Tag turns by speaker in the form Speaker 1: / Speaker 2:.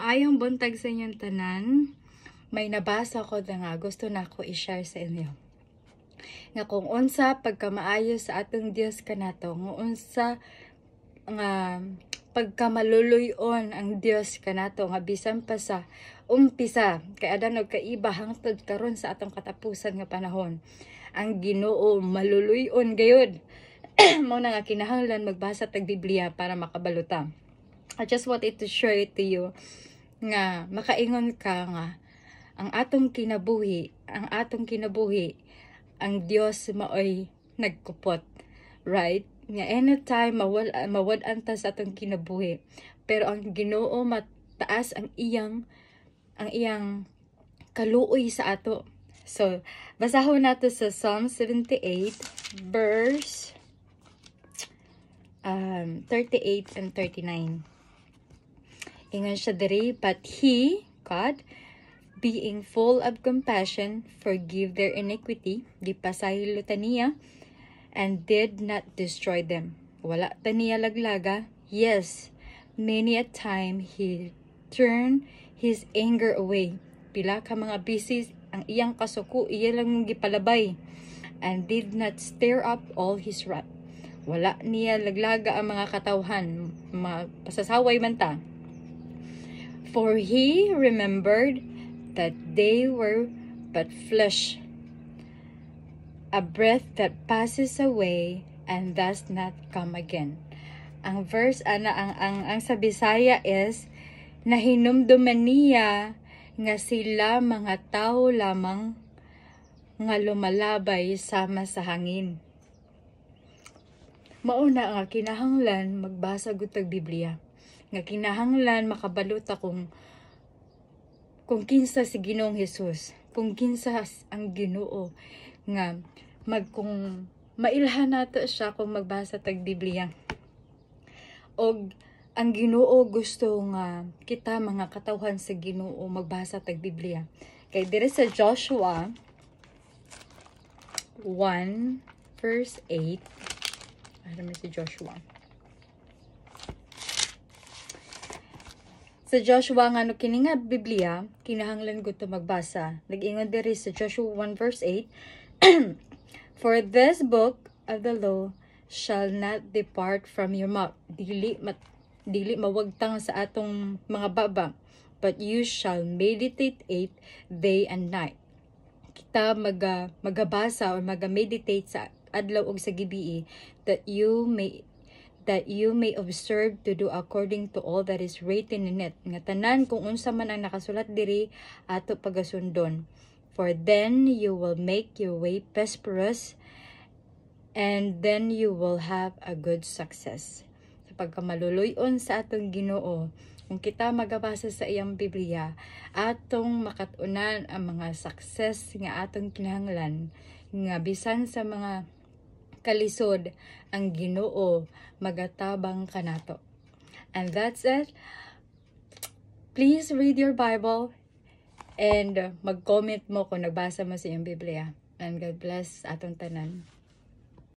Speaker 1: Maayong buntag sa inyong tanan. May nabasa ko na nga gusto na ako i-share sa inyo. Nga kung unsa pagkamaayo sa atong Dios kanato, nga unsa nga pagkamaluluyon ang Dios kanato nga bisan pa sa umpisa kay adan og kaiba hangtod karon sa atong katapusan nga panahon. Ang Ginoo maluluyon gayud. Mao na nga kinahanglan magbasa tag Biblia para makabaluta. I just wanted to share it to you nga makaingon ka nga ang atong kinabuhi, ang Dios maoy nagkupot, right? Nga anytime mawad-an ta sa atong kinabuhi, pero ang Ginoo mataas ang iyang kaluoy sa ato. So basahon nato sa Psalm 78 verse 38 and 39. Ingon siya diri, but He, God, being full of compassion, forgive their iniquity, di pasahilo taniya, and did not destroy them. Wala taniya laglaga. Yes, many a time He turned His anger away. Pila ka mga bisis ang iyang kasuko, iya lang gipalabay, and did not stir up all His wrath. Wala niya laglaga ang mga katawhan, pasasaway man ta. For He remembered that they were but flesh, a breath that passes away and does not come again. Ang verse ang sa Bisaya is nahinumduman niya nga sila mga tao lamang nga lumalabay sama sa hangin. Mauna nga kinahanglan magbasa gud tag Biblia. Nga kinahanglan makabaluta kung kinsa si Ginoong Hesus, kung kinsa ang Ginoo, nga kung mailhan nato siya kung magbasa tag Biblia. Og ang Ginoo gusto nga kita mga katawhan sa Ginoo magbasa tag Biblia. Kay dire sa Joshua 1 verse 8, si Joshua. Sa Joshua nga no kini nga Biblia, kinahanglan gud to magbasa. Nag-ingon diri sa Joshua 1 verse 8, for this book of the law shall not depart from your mouth. Dili mawagtang sa atong mga baba, but you shall meditate it day and night. Kita magabasa or maga-meditate sa adlaw ug sa gabi that you may observe to do according to all that is written in it. Nga tanan kung unsa man ang nakasulat diri ato pagasundon. For then you will make your way prosperous, and then you will have a good success. Sa pagkamaluluyon sa atong Ginoo, kung kita magabasa sa iyang Biblia, atong makatunan ang mga success nga atong kinahanglan, nga bisan sa mga kalisod, ang Ginoo magatabang kanato. And that's it. Please read your Bible and mag-comment mo kung nagbasa mo sa iyong Biblia. And God bless atong tanan.